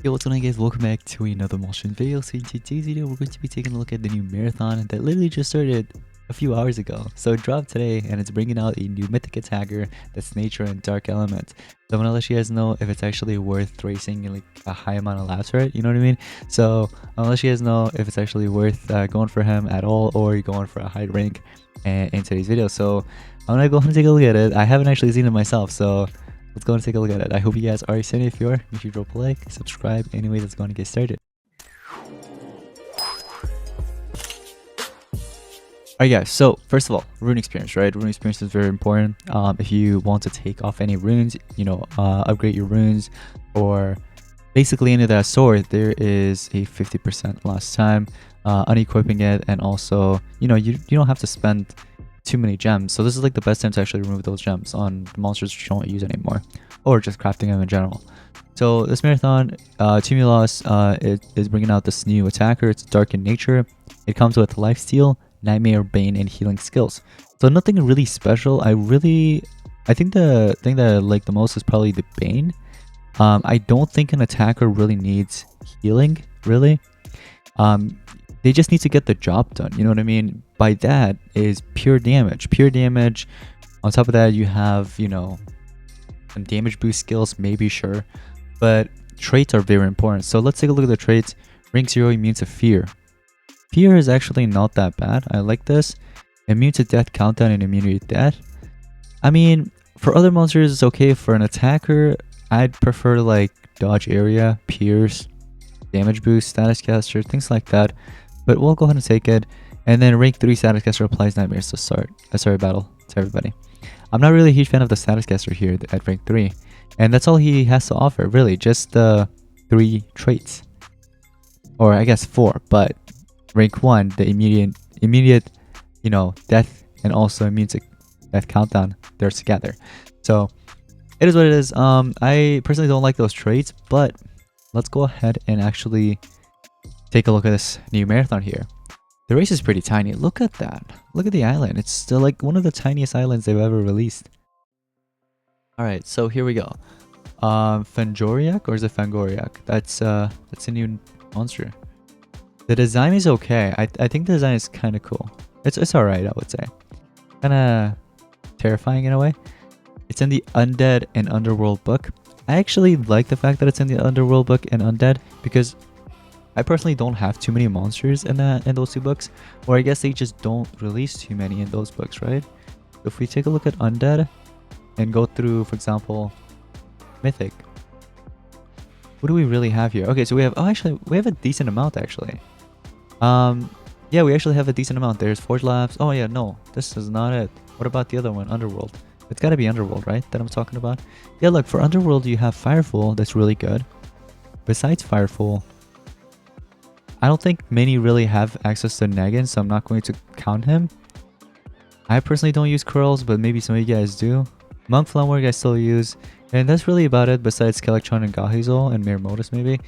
Yo, what's going on guys, welcome back to another motion video. So in today's video we're going to be taking a look at the new marathon that literally just started a few hours ago. So it dropped today and it's bringing out a new mythic attacker that's nature and dark element. So I'm gonna let you guys know if it's actually worth racing like a high amount of laps for it, you know what I mean? So I'm gonna let you guys know if it's actually worth going for him at all, or you're going for a high rank in today's video. So I'm gonna go ahead and take a look at it. I haven't actually seen it myself, so let's go and take a look at it. I hope you guys are excited. If you are, make sure you drop a like, subscribe. Anyway, let's go and get started. Alright guys, so first of all, rune experience, right? Rune experience is very important. If you want to take off any runes, upgrade your runes, or basically any of that sort, there is a 50% lost time unequipping it, and also, you don't have to spend too many gems. So this is like the best time to actually remove those gems on the monsters you don't use anymore, or just crafting them in general. So this marathon, Tumulost is bringing out this new attacker. It's dark in nature. It comes with lifesteal, nightmare, bane, and healing skills. So nothing really special. I think the thing that I like the most is probably the bane. I don't think an attacker really needs healing, really. They just need to get the job done, you know what I mean? By that is pure damage. Pure damage. On top of that, you have, some damage boost skills, maybe, sure. But traits are very important. So let's take a look at the traits. Rank 0, immune to fear. Fear is actually not that bad. I like this. Immune to death countdown and immunity to death. I mean, for other monsters, it's okay. For an attacker, I'd prefer like dodge area, pierce, damage boost, status caster, things like that. But we'll go ahead and take it. And then rank 3 status caster applies nightmares to start battle to everybody. I'm not really a huge fan of the status caster here at rank 3. And that's all he has to offer, really. Just the 3 traits. Or I guess 4, but rank 1, the immediate, death, and also immune to death countdown, they're together. So it is what it is. I personally don't like those traits, but let's go ahead and actually take a look at this new marathon here. The race is pretty tiny. Look at that. Look at the island. It's still like one of the tiniest islands they've ever released. Alright, so here we go. Fangoriac, or is it Fangoriac? That's a new monster. The design is okay. I think the design is kind of cool. It's alright, I would say. Kind of terrifying in a way. It's in the Undead and Underworld book. I actually like the fact that it's in the Underworld book and Undead, because I personally don't have too many monsters in those 2 books, or I guess they just don't release too many in those books, right? If we take a look at Undead and go through, for example, Mythic, what do we really have here? Okay, so we have, actually we have a decent amount actually. Yeah, we actually have a decent amount. There's Forge Labs. Oh yeah, no, this is not it. What about the other one, Underworld? It's gotta be Underworld, right, that I'm talking about? Yeah, look, for Underworld you have Fireful. That's really good. Besides Fireful, I don't think many really have access to Negan, so I'm not going to count him. I personally don't use curls, but maybe some of you guys do. Monk Flamwork I still use, and that's really about it, besides Kelectron and Gahizol and Mir Modus maybe.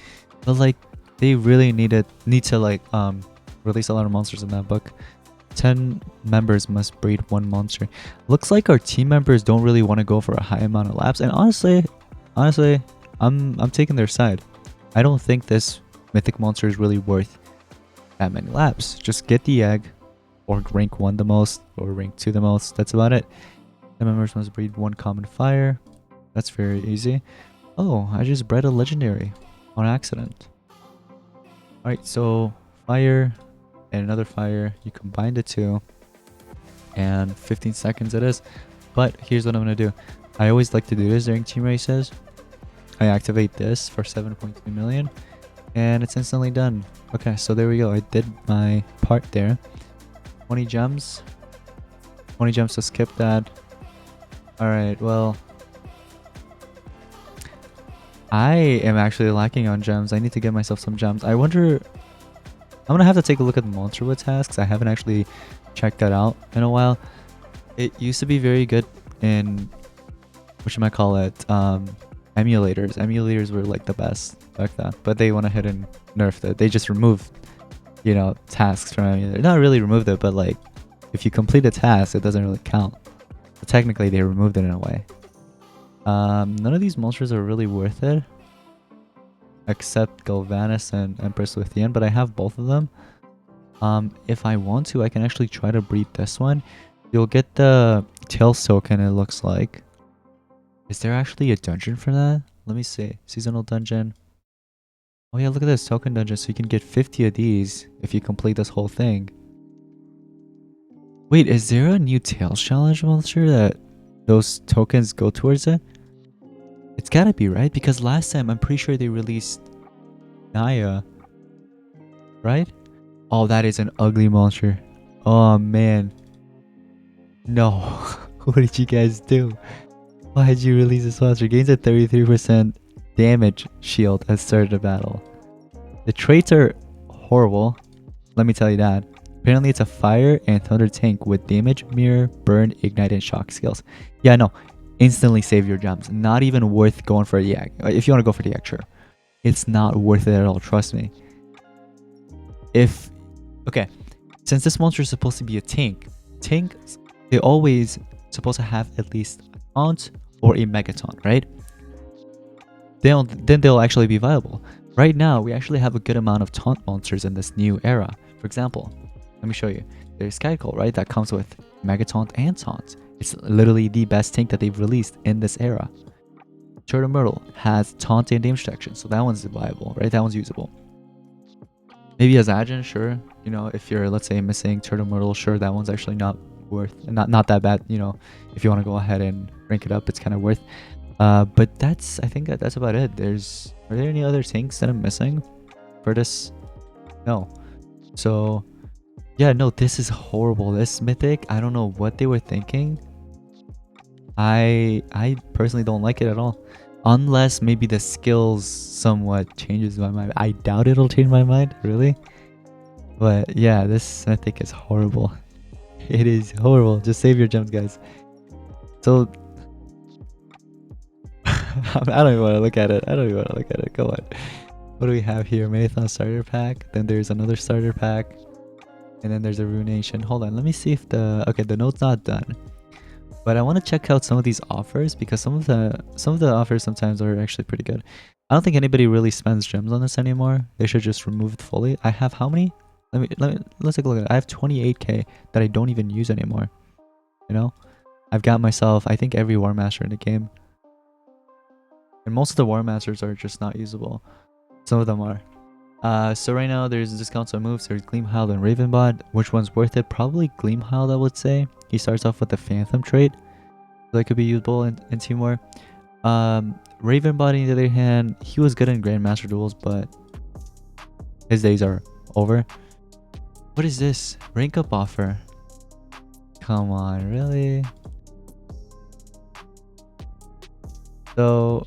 But like, they really need to like release a lot of monsters in that book. 10 members must breed 1 monster. Looks like our team members don't really want to go for a high amount of laps, and honestly, I'm taking their side. I don't think this mythic monster is really worth that many laps. Just get the egg, or rank 1 the most, or rank 2 the most. That's about it. The members must breed 1 common fire. That's very easy. Oh, I just bred a legendary on accident. Alright, so fire and another fire. You combine the 2, and 15 seconds it is. But here's what I'm going to do. I always like to do this during team races. I activate this for 7.2 million. And it's instantly done. Okay, so there we go. I did my part there. 20 gems. 20 gems to skip that. Alright, well, I am actually lacking on gems. I need to get myself some gems. I wonder, I'm gonna have to take a look at the Monster Wood tasks. I haven't actually checked that out in a while. It used to be very good in, emulators were like the best like that, but they went ahead and nerfed it. They just removed tasks from emulator. Not really removed it, but like if you complete a task, it doesn't really count. But technically they removed it in a way. None of these monsters are really worth it. except Galvanus and Empress Lithian, but I have both of them. If I want to, I can actually try to breed this one. You'll get the Tails token, it looks like. Is there actually a dungeon for that? Let me see. Seasonal dungeon. Oh yeah, look at this token dungeon. So you can get 50 of these if you complete this whole thing. Wait, is there a new Tails challenge monster that those tokens go towards it? It's gotta be, right? Because last time I'm pretty sure they released Naya. Right? Oh, that is an ugly monster. Oh man. No. What did you guys do? Why did you release this monster? Gains a 33% damage shield at start of the battle. The traits are horrible. Let me tell you that. Apparently it's a fire and thunder tank with damage, mirror, burn, ignite, and shock skills. Yeah, no. Instantly save your gems. Not even worth going for the egg. If you want to go for the egg, sure. It's not worth it at all, trust me. Okay, since this monster is supposed to be a tank, tanks, they always supposed to have at least a taunt or a megaton, right? Then they'll actually be viable. Right now, we actually have a good amount of taunt monsters in this new era. For example, let me show you. There's Skycall, right? That comes with megataunt and taunt. It's literally the best tank that they've released in this era. Turtle Myrtle has taunt and damage protection, so that one's viable, right? That one's usable. Maybe as Ajin, sure. You know, if you're, let's say, missing Turtle Myrtle, sure, that one's actually not not that bad. You know, if you want to go ahead and rank it up, it's kind of worth. But I think that's about it. Are there any other tanks that I'm missing for this? No. So, yeah, no, this is horrible. This Mythic, I don't know what they were thinking. I personally don't like it at all. Unless maybe the skills somewhat changes my mind. I doubt it'll change my mind, really. But yeah, this Mythic is horrible. It is horrible. Just save your gems, guys. So I don't even want to look at it. Go on. What do we have here? Marathon starter pack. Then there's another starter pack. And then there's a Ruination. Hold on. Let me see if the note's not done. But I want to check out some of these offers because some of the offers sometimes are actually pretty good. I don't think anybody really spends gems on this anymore. They should just remove it fully. I have how many? Let's take a look at it. I have 28k that I don't even use anymore. You know? I've got myself, I think, every War Master in the game. And most of the War Masters are just not usable. Some of them are. So right now there's discounts on moves. There's Gleamhowl and Ravenbot. Which one's worth it? Probably Gleamhowl, I would say. He starts off with the Phantom trait. So that could be usable in Team War. Ravenbot, on the other hand, he was good in Grandmaster duels, but his days are over. What is this? Rank up offer. Come on, really? So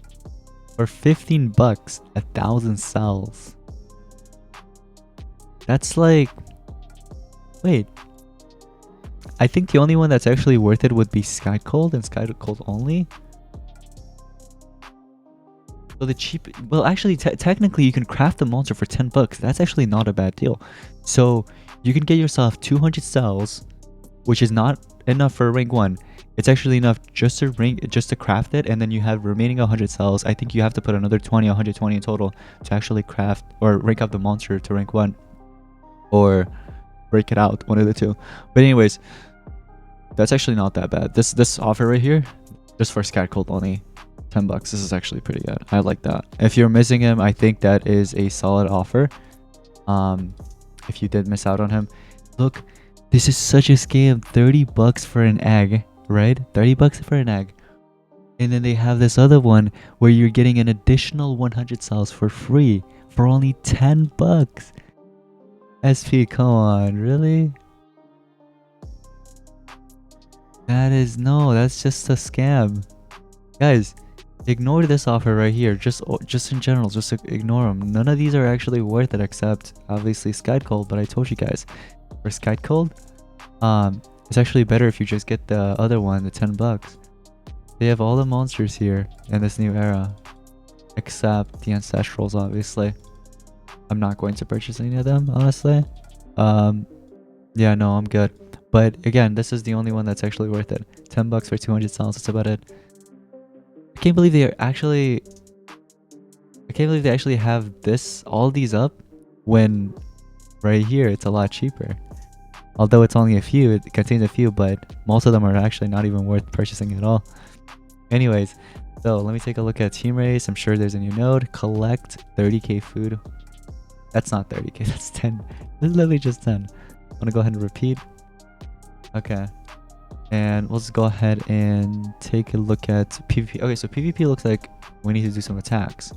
for 15 bucks, 1,000 cells. That's like, wait. I think the only one that's actually worth it would be Sky Cold and Sky Cold only. So the cheap, well, actually, technically, you can craft the monster for 10 bucks. That's actually not a bad deal. So you can get yourself 200 cells, which is not enough for rank 1. It's actually enough just to craft it, and then you have remaining 100 cells. I think you have to put another 120 in total to actually craft or rank up the monster to rank 1, or break it out, one of the two. But anyways, that's actually not that bad. This offer right here, just for Sky Cold only, 10 bucks. This is actually pretty good. I like that. If you're missing him, I think that is a solid offer. If you did miss out on him, look, this is such a scam. 30 bucks for an egg, right? 30 bucks for an egg. And then they have this other one where you're getting an additional 100 cells for free for only 10 bucks. SP, come on, really? That's just a scam. Guys, ignore this offer right here. Just in general, just ignore them. None of these are actually worth it except obviously Sky Cold, but I told you guys, for Sky Cold, it's actually better if you just get the other one, the 10 bucks. They have all the monsters here in this new era, except the Ancestrals, obviously. I'm not going to purchase any of them, honestly. Yeah, no, I'm good. But again, this is the only one that's actually worth it. 10 bucks for 200 cells, that's about it. I can't believe can't believe they actually have all these up when right here it's a lot cheaper. Although it's only a few, it contains a few, but most of them are actually not even worth purchasing at all. Anyways, so let me take a look at team race. I'm sure there's a new node. Collect 30k food. That's not 30k, that's 10. This is literally just 10. I'm gonna go ahead and repeat. Okay. And we'll just go ahead and take a look at PvP. Okay, so PvP looks like we need to do some attacks.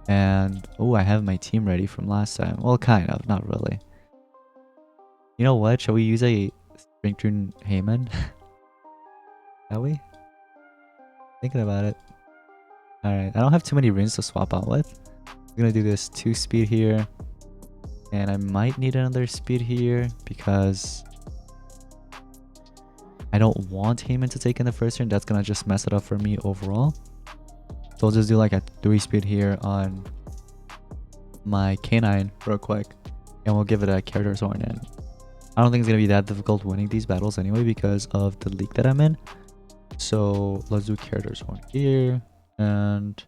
And, oh, I have my team ready from last time. Well, kind of, not really. You know what? Shall we use a Springtune Heyman? Shall we? Thinking about it. Alright, I don't have too many runes to swap out with. I'm gonna do this 2 speed here. And I might need another speed here because I don't want Heyman to take in the first turn. That's gonna just mess it up for me overall. So I'll just do like a 3 speed here on my K9 real quick. And we'll give it a Character's Horn in. I don't think it's gonna be that difficult winning these battles anyway because of the league that I'm in. So let's do Character's Horn here. And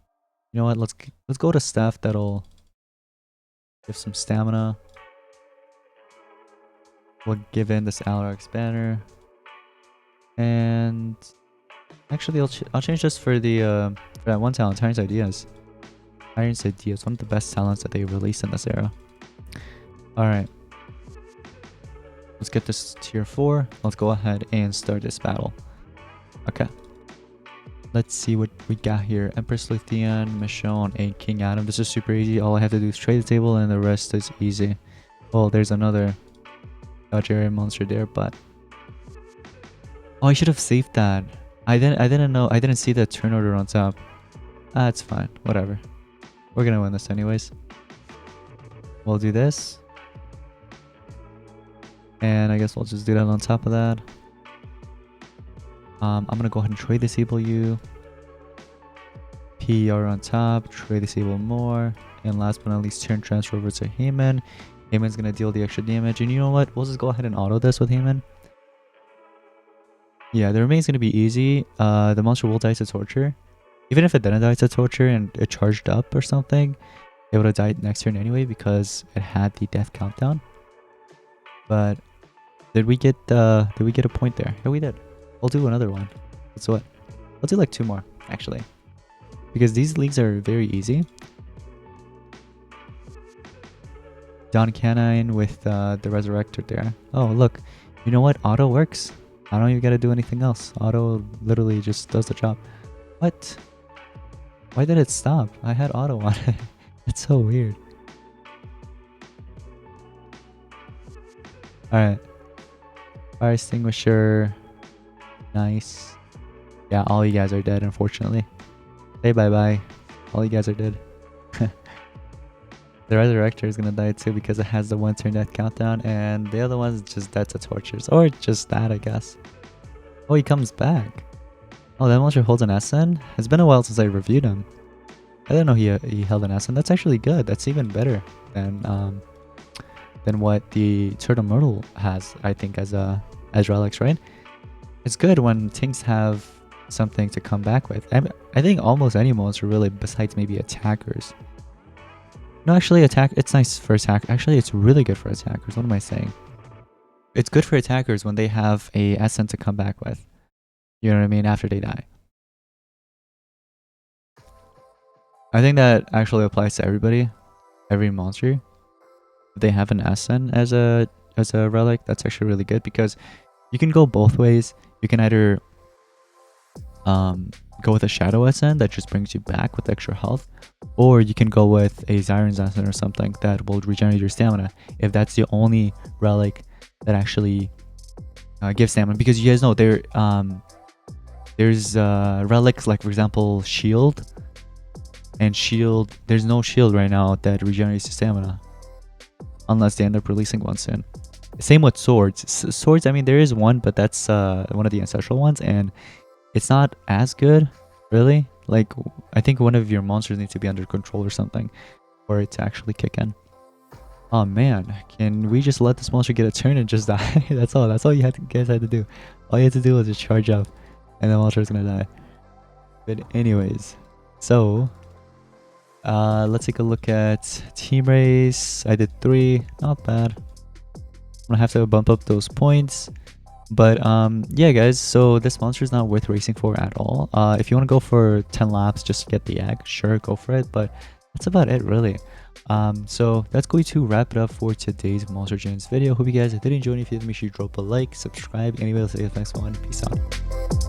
you know what? Let's go to staff that'll give some stamina. We'll give in this Alarax banner. And actually I'll change this for the for that one talent, Tyrant's Ideas. Tyrant's Ideas, one of the best talents that they released in this era. Alright. Let's get this tier 4. Let's go ahead and start this battle. Okay. Let's see what we got here. Empress Luthien, Michonne, and King Adam. This is super easy. All I have to do is trade the table and the rest is easy. Well, there's another dodge area monster there, but oh, I should have saved that. I didn't know. I didn't see the turn order on top. It's fine. Whatever. We're gonna win this anyways. We'll do this. And I guess we'll just do that on top of that. I'm gonna go ahead and trade disable you. PR on top. Trade disable more. And last but not least, turn transfer over to Heyman. Heyman's gonna deal the extra damage. And you know what? We'll just go ahead and auto this with Heyman. Yeah, the remain's gonna be easy. The monster will die to torture. Even if it didn't die to torture and it charged up or something, it would have died next turn anyway because it had the death countdown. But did we get a point there? Yeah, we did. We'll do another one. Let's what? Let's do like 2 more actually, because these leagues are very easy. Don Canine with the Resurrector there. Oh look, you know what? Auto works. I don't even gotta do anything else. Auto literally just does the job. What? Why did it stop? I had auto on it. That's so weird. Alright. Fire extinguisher. Nice. Yeah, all you guys are dead, unfortunately. Say bye-bye. All you guys are dead. The Resurrector is gonna die too because it has the 1 turn death countdown, and the other one's just dead to tortures. Or just that, I guess. Oh, he comes back. Oh, that monster holds an SN? It's been a while since I reviewed him. I didn't know he held an SN. That's actually good. That's even better than what the Turtle Myrtle has, I think, as relics, right? It's good when things have something to come back with. I think almost any monster really, besides maybe attackers. No, actually, it's nice for attack. Actually, it's really good for attackers. What am I saying? It's good for attackers when they have a SN to come back with. You know what I mean? After they die. I think that actually applies to everybody. Every monster. If they have an SN as a relic, that's actually really good because you can go both ways. You can either go with a Shadow SN that just brings you back with extra health, or you can go with a Zyron's SN or something that will regenerate your stamina if that's the only relic that actually gives stamina. Because you guys know there's relics like, for example, Shield. And Shield, there's no Shield right now that regenerates your stamina unless they end up releasing one soon. Same with Swords. Swords, I mean, there is one, but that's one of the ancestral ones, and it's not as good, really. Like, I think one of your monsters needs to be under control or something for it to actually kick in. Oh man, can we just let this monster get a turn and just die? That's all you guys had to do. All you had to do was just charge up and the monster is gonna die. But anyways, so Let's take a look at team race. I did 3, not bad. I'm gonna have to bump up those points. But yeah guys, so this monster is not worth racing for at all. If you want to go for 10 laps just to get the egg, sure, go for it, but that's about it really. So that's going to wrap it up for today's Monster Gens video. Hope you guys did enjoy. If you did, make sure you drop a like, subscribe. Anyway, I'll see you in the next one. Peace out.